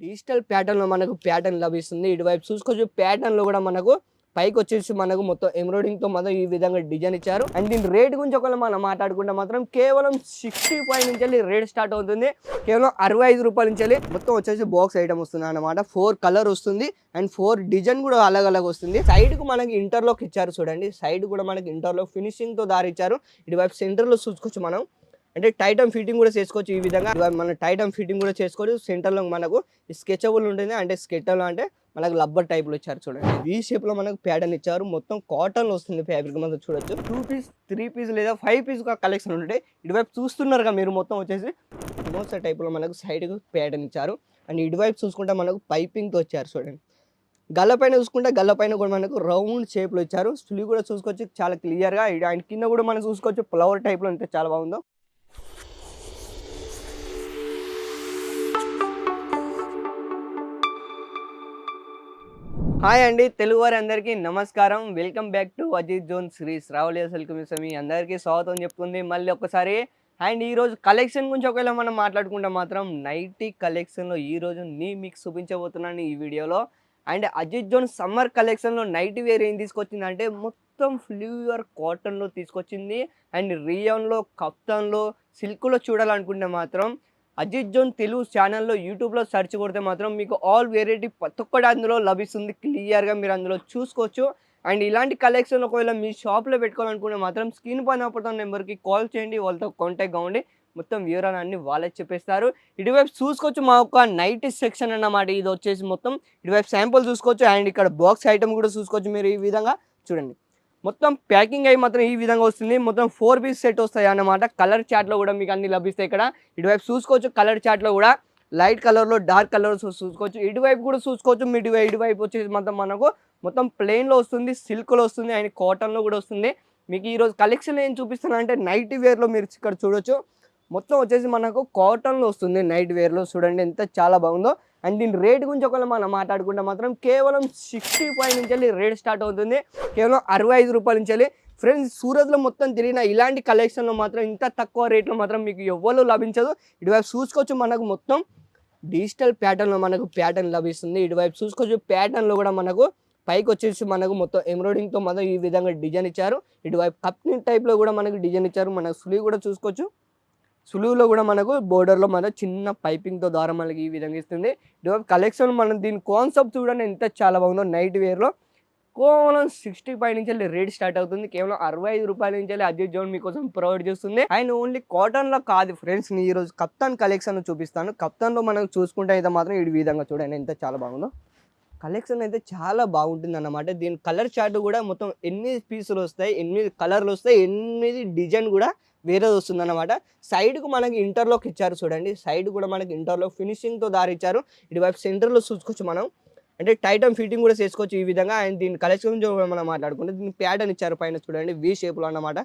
Digital ప్యాటర్న్‌లో మనకు pattern లభిస్తుంది. ఇటువైపు చూసుకోవచ్చు ప్యాటర్న్‌లో గూడా మనకు పైకొచ్చేసి మనకు మొత్తం ఎంబ్రాయిడింగ్‌తో మాత్రం ఈ విధంగా డిజైన్ ఇచ్చారు. అండ్ దీని రేట్ గురించి ఒకవేళ మనం మాట్లాడుకుంటే మాత్రం కేవలం 65 నుంచెల్లి రేట్ స్టార్ట్ అవుతుంది. కేవలం రూ. 65 నుంచెల్లి మొత్తం వచ్చేసి బాక్స్ ఐటమ్ వస్తుందన్నమాట. 4 కలర్ వస్తుంది. అండ్ 4 డిజైన్ గూడా అలగ్ వస్తుంది. సైడ్‌కు మనకి ఇంటర్‌లాక్ ఇచ్చారు చూడండి. సైడ్ గూడా మనకి ఇంటర్‌లాక్ ఫినిషింగ్‌తో దారిచ్చారు. ఇటువైపు సెంటర్‌లో చూసుకోవచ్చు మనం. అంటే టైటన్ ఫిట్టింగ్ కూడా చేసుకోవచ్చు ఈ విధంగా. మన టైటన్ ఫిట్టింగ్ కూడా చేసుకోవచ్చు. సెంటర్‌లో మనకు స్కెచబుల్ ఉంటుంది. అంటే స్కెటల్ అంటే మనకు రబ్బర్ టైప్‌లో ఇచ్చారు చూడండి. వి షేప్‌లో మనకు ప్యాటర్న్ ఇచ్చారు. మొత్తం కాటన్‌లో వస్తుంది ఫ్యాబ్రిక్ మనం చూడొచ్చు. 2 పీస్, 3 పీస్ లేదా 5 పీస్ కలెక్షన్ ఉంటాయి. ఇటువైపు చూస్తున్నారుగా మీరు మొత్తం వచ్చేసి సమోసా టైప్‌లో మనకు సైడ్‌కు ప్యాటర్న్ ఇచ్చారు. అండ్ ఇటువైపు చూసుకుంటే మనకు పైపింగ్‌తో వచ్చారు చూడండి. గల్ల పైన చూసుకుంటే గల్ల పైన కూడా మనకు రౌండ్ షేప్‌లో ఇచ్చారు. స్లీవ్ కూడా చూసుకోవచ్చు చాలా క్లియర్‌గా. అండ్ కింద కూడా మనం చూసుకోవచ్చు ఫ్లవర్ టైప్‌లో ఎంత చాలా బాగుందో. హాయ్ అండి, తెలుగువారి అందరికీ నమస్కారం. Welcome back to Ajith zone Sri Sravali silk mills. మీ అందరికీ స్వాగతం చెప్తుంది మళ్ళీ ఒక్కసారి. అండ్ ఈరోజు కలెక్షన్ గురించి ఒకవేళ మనం మాట్లాడుకుంటే మాత్రం నైటీ కలెక్షన్లో ఈరోజు మీకు చూపించబోతున్నాను ఈ వీడియోలో. అండ్ అజిత్ జోన్ సమ్మర్ కలెక్షన్లో నైటీ వేర్ ఏం తీసుకొచ్చిందంటే మొత్తం ఫ్లూయర్ కాటన్లో తీసుకొచ్చింది. అండ్ రియాన్లో, కప్తాన్లో, సిల్క్లో చూడాలనుకుంటే మాత్రం అజిత్ జోన్ తెలుగు ఛానల్లో యూట్యూబ్లో సెర్చ్ కొడితే మాత్రం మీకు ఆల్ వెరైటీ ప్రతి ఒక్కటి అందులో లభిస్తుంది. క్లియర్గా మీరు అందులో చూసుకోవచ్చు. అండ్ ఇలాంటి కలెక్షన్ ఒకవేళ మీ షాప్లో పెట్టుకోవాలనుకుంటే మాత్రం స్క్రీన్ పైన పడుతున్న నెంబర్కి కాల్ చేయండి, వాళ్ళతో కాంటాక్ట్ కావండి. మొత్తం వివరాలు అన్నీ వాళ్ళే చెప్పేస్తారు. ఇటువైపు చూసుకోవచ్చు మా ఒక నైటీ సెక్షన్ అన్నమాట. ఇది వచ్చేసి మొత్తం ఇటువైపు శాంపుల్ చూసుకోవచ్చు. అండ్ ఇక్కడ బాక్స్ ఐటమ్ కూడా చూసుకోవచ్చు మీరు ఈ విధంగా చూడండి. మొత్తం ప్యాకింగ్ అయ్యి మాత్రం ఈ విధంగా వస్తుంది. మొత్తం 4 పీస్ సెట్ వస్తాయి అన్నమాట. కలర్ చార్ట్‌లో కూడా మీకు అన్ని లభిస్తాయి ఇక్కడ. ఇటువైపు చూసుకోవచ్చు కలర్ చార్ట్‌లో కూడా లైట్ కలర్‌లో, డార్క్ కలర్స్ చూసుకోవచ్చు. ఇటువైపు కూడా చూసుకోవచ్చు. ఇటువైపు వచ్చేసి మొత్తం మనకు మొత్తం ప్లెయిన్‌లో వస్తుంది, సిల్క్‌లో వస్తుంది అండ్ కాటన్‌లో కూడా వస్తుంది. మీకు ఈరోజు కలెక్షన్ ఏం చూపిస్తానంటే నైటీ వేర్‌లో మీరు ఇక్కడ చూడొచ్చు. మొత్తం వచ్చేసి మనకు కాటన్‌లో వస్తుంది నైట్ వేర్‌లో. చూడండి ఎంత చాలా బాగుందో. అండ్ దీని రేట్ గురించి ఒకవేళ మనం మాట్లాడుకుంటే మాత్రం కేవలం 65 నుంచెల్లి రేట్ స్టార్ట్ అవుతుంది. కేవలం రూ. 65 నుంచెల్లి. ఫ్రెండ్స్, సూరత్‌లో మొత్తం తిరిగిన ఇలాంటి కలెక్షన్‌లో మాత్రం ఇంత తక్కువ రేట్‌లో మాత్రం మీకు ఎవ్వరు లభించదు. ఇటువైపు చూసుకోవచ్చు మనకు మొత్తం డిజిటల్ ప్యాటర్న్‌లో మనకు ప్యాటర్న్ లభిస్తుంది. ఇటువైపు చూసుకోవచ్చు ప్యాటర్న్‌లో కూడా మనకు పైకొచ్చేసి మనకు మొత్తం ఎంబ్రాయిడింగ్‌తో మాత్రం ఈ విధంగా డిజైన్ ఇచ్చారు. ఇటువైపు కప్ని టైప్‌లో కూడా మనకు డిజైన్ ఇచ్చారు. మన స్లీవ్ కూడా చూసుకోవచ్చు. సులువులో కూడా మనకు బోర్డర్‌లో మన చిన్న పైపింగ్‌తో దారం మనకి ఈ విధంగా ఇస్తుంది. ఇటువైపు కలెక్షన్ మనం దీని కాన్సెప్ట్ చూడండి ఎంత చాలా బాగుందో. నైట్ వేర్‌లో కేవలం 65 నుంచెల్లి రేట్ స్టార్ట్ అవుతుంది. కేవలం రూ. 65 నుంచెల్లి అజిత్ జోన్ మీకోసం ప్రొవైడ్ చేస్తుంది. అండ్ ఓన్లీ కాటన్‌లో కాదు ఫ్రెండ్స్, నేను ఈరోజు కప్తాన్ కలెక్షన్ చూపిస్తాను. కప్తాన్‌లో మనం చూసుకుంటే అయితే మాత్రం ఈ విధంగా చూడండి ఎంత చాలా బాగుందో. కలెక్షన్ అయితే చాలా బాగుంటుందన్నమాట. దీని కలర్ చార్ట్ కూడా మొత్తం 8 పీసులు వస్తాయి, 8 కలర్లు వస్తాయి, 8 డిజైన్ కూడా వేరేది వస్తుందన్నమాట. సైడ్‌కు మనకి ఇంటర్‌లాక్ ఇచ్చారు చూడండి. సైడ్ కూడా మనకి ఇంటర్‌లాక్ ఫినిషింగ్‌తో దారిచ్చారు. ఇటువైపు సెంటర్‌లో చూసుకోవచ్చు మనం. అంటే టైటన్ ఫిట్టింగ్ కూడా చేసుకోవచ్చు ఈ విధంగా. అండ్ దీని కలెక్షన్ గురించి మనం మాట్లాడుకుంటే దీనికి ప్యాటర్న్ ఇచ్చారు పైన చూడండి వి షేప్‌లో అన్నమాట.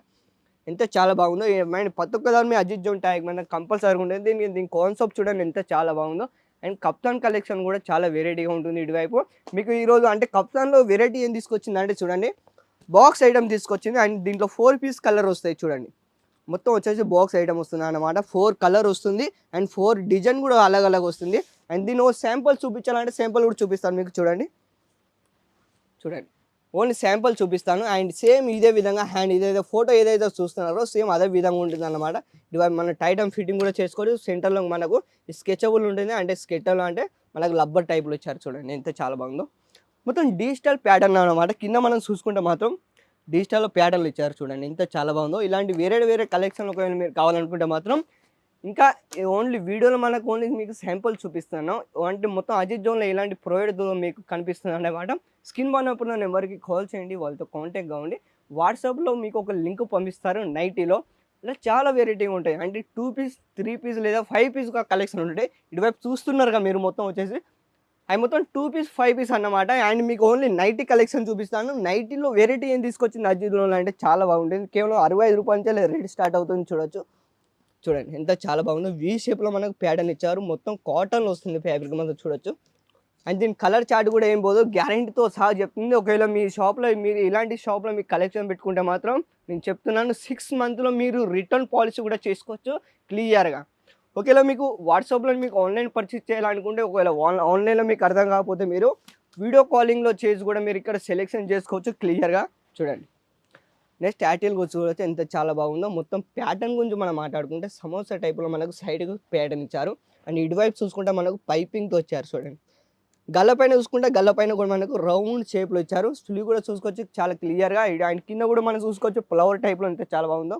ఎంత చాలా బాగుందో. ఏమైనా ప్రతి ఒక్క దాని మీద అజిత్ జోన్ ట్యాగ్ మీద కంపల్సరీగా ఉంటుంది. దీని కాన్సెప్ట్ చూడండి ఎంత చాలా బాగుందో. అండ్ కప్తాన్ కలెక్షన్ కూడా చాలా వెరైటీగా ఉంటుంది ఇటువైపు. మీకు ఈరోజు అంటే కప్తాన్‌లో వెరైటీ ఏం తీసుకొచ్చిందంటే చూడండి, బాక్స్ ఐటమ్ తీసుకొచ్చింది. అండ్ దీంట్లో 4 పీస్ కలర్ వస్తాయి చూడండి. మొత్తం వచ్చేసి బాక్స్ ఐటమ్ వస్తుందన్నమాట. 4 కలర్ వస్తుంది అండ్ 4 డిజైన్ కూడా అలగ్ వస్తుంది. అండ్ దీని శాంపుల్ చూపించాలంటే శాంపుల్ కూడా చూపిస్తాను మీకు చూడండి. చూడండి, ఓన్లీ శాంపుల్ చూపిస్తాను. అండ్ సేమ్ ఇదే విధంగా హ్యాండ్ ఇదేదో ఫోటో ఏదైతే చూస్తున్నారో సేమ్ అదే విధంగా ఉంటుంది అన్నమాట. ఇవాళ మన టైటన్ ఫిట్టింగ్ కూడా చేసుకోవచ్చు. సెంటర్లో మనకు స్కెచబుల్ ఉంటుంది. అంటే స్కెటల్ అంటే మనకు రబ్బర్ టైప్లో ఇచ్చారు చూడండి ఎంత చాలా బాగుందో. మొత్తం డిజిటల్ ప్యాటర్న్ అన్నమాట. కింద మనం చూసుకుంటే మాత్రం డిజిటల్ ప్యాటర్న్లు ఇచ్చారు చూడండి ఎంత చాలా బాగుందో. ఇలాంటి వేరే కలెక్షన్ ఒకవేళ మీరు కావాలనుకుంటే మాత్రం ఇంకా ఓన్లీ వీడియోలో మనకు ఓన్లీ మీకు శాంపుల్ చూపిస్తున్నాను. అంటే మొత్తం అజిత్ జోన్‌లో ఎలాంటి ప్రొవైడ్ మీకు కనిపిస్తుంది అన్నమాట. స్క్రీన్ పైన నెంబర్‌కి కాల్ చేయండి, వాళ్ళతో కాంటాక్ట్ కావండి. వాట్సాప్‌లో మీకు ఒక లింక్ పంపిస్తారు నైటీలో. ఇలా చాలా వెరైటీగా ఉంటాయి. అంటే 2 పీస్, 3 పీస్ లేదా 5 పీస్ కలెక్షన్ ఉంటాయి. ఇటువైపు చూస్తున్నారుగా మీరు మొత్తం వచ్చేసి అవి మొత్తం 2 పీస్, 5 పీస్ అన్నమాట. అండ్ మీకు ఓన్లీ నైటీ కలెక్షన్ చూపిస్తాను. నైటీలో వెరైటీ ఏం తీసుకొచ్చింది అజిత్ జోన్‌లో అంటే చాలా బాగుంటుంది. కేవలం రూ. 65 నుంచే రేట్ స్టార్ట్ అవుతుంది చూడొచ్చు. చూడండి ఎంత చాలా బాగుందో. వి షేప్‌లో మనకు ప్యాటర్న్ ఇచ్చారు. మొత్తం కాటన్‌లో వస్తుంది ఫ్యాబ్రిక్ మనం చూడొచ్చు. అండ్ దీని కలర్ చార్ట్ కూడా ఏం పోదు, గ్యారంటీతో సహా చెప్తుంది. ఒకవేళ మీ షాప్‌లో మీరు ఇలాంటి షాప్‌లో మీకు కలెక్షన్ పెట్టుకుంటే మాత్రం నేను చెప్తున్నాను 6 మంత్‌లో మీరు రిటర్న్ పాలసీ కూడా చేసుకోవచ్చు క్లియర్‌గా. ఒకవేళ మీకు వాట్సాప్‌లో మీకు ఆన్‌లైన్ పర్చేస్ చేయాలనుకుంటే ఒకవేళ ఆన్‌లైన్‌లో మీకు అర్థం కాకపోతే మీరు వీడియో కాలింగ్‌లో చేసి కూడా మీరు ఇక్కడ సెలెక్షన్ చేసుకోవచ్చు క్లియర్‌గా చూడండి. నెక్స్ట్ యాటిల్ చూడొచ్చు ఎంత చాలా బాగుందో. మొత్తం ప్యాటర్న్ గురించి మనం మాట్లాడుకుంటే సమోసా టైప్‌లో మనకు సైడ్‌కి ప్యాటర్న్ ఇచ్చారు. అండ్ ఇటువైపు చూసుకుంటే మనకు పైపింగ్‌తో వచ్చారు చూడండి. గల్ల పైన చూసుకుంటే గల్ల పైన కూడా మనకు రౌండ్ షేప్‌లో ఇచ్చారు. స్లీవ్ కూడా చూసుకోవచ్చు చాలా క్లియర్‌గా. అండ్ కింద కూడా మనం చూసుకోవచ్చు ఫ్లవర్ టైప్‌లో ఎంత చాలా బాగుందో.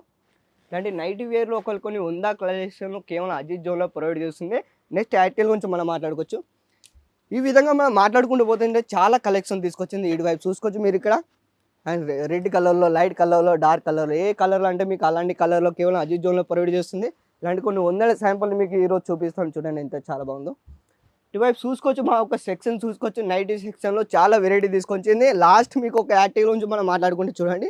ఇలాంటి నైటీ వేర్‌లో కొన్ని ఉందా కలెక్షన్ కేవలం అజిత్ జోన్‌లో ప్రొవైడ్ చేస్తుంది. నెక్స్ట్ యాటిల్ గురించి మనం మాట్లాడుకోవచ్చు. ఈ విధంగా మనం మాట్లాడుకుంటూ పోతుంటే చాలా కలెక్షన్ తీసుకొచ్చింది. ఇటువైపు చూసుకోవచ్చు మీరు ఇక్కడ. అండ్ రెడ్ కలర్‌లో, లైట్ కలర్‌లో, డార్క్ కలర్‌లో ఏ కలర్‌లో అంటే మీకు అలాంటి కలర్‌లో కేవలం అజిత్ జోన్‌లో ప్రొవైడ్ చేస్తుంది. ఇలాంటి కొన్ని వందల శాంపుల్‌ని మీకు ఈరోజు చూపిస్తాను చూడండి ఎంత చాలా బాగుందో. ఇటువైపు చూసుకోవచ్చు మా ఒక సెక్షన్ చూసుకోవచ్చు. నైటీ సెక్షన్‌లో చాలా వెరైటీ తీసుకొచ్చింది. లాస్ట్ మీకు ఒక యాక్టివ్ గురించి మనం మాట్లాడుకుంటే చూడండి.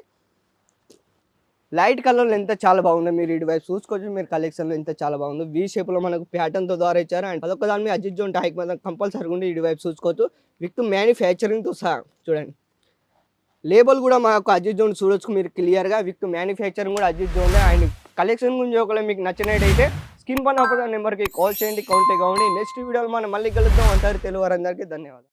లైట్ కలర్‌లో ఎంత చాలా బాగుందో మీరు ఇటువైపు చూసుకోవచ్చు. మీరు కలెక్షన్‌లో ఎంత చాలా బాగుందో. వి షేప్‌లో మనకు ప్యాటర్న్‌తో ద్వారా ఇచ్చారు. అండ్ అదొక దాని మీద అజిత్ జోన్ ట్యాగ్ మాత్రం కంపల్సరీగా ఉండి ఇటువైపు చూసుకోవచ్చు. విత్ మ్యానుఫ్యాక్చరింగ్‌తో సహా చూడండి. లేబుల్ కూడా మాకు అజిత్ జోన్ చూడొచ్చు మీరు క్లియర్‌గా. విత్ మ్యానుఫ్యాక్చరింగ్ కూడా అజిత్ జోనే. అండ్ కలెక్షన్ గురించి ఒకవేళ మీకు నచ్చినట్టయితే స్క్రీన్ పైన నెంబర్‌కి కాల్ చేయండి. కాంటాక్ట్ అవ్వండి. నెక్స్ట్ వీడియోలో మనం మళ్ళీ కలుద్దాం. అంతవరకు తెలుగు వారందరికీ ధన్యవాదాలు.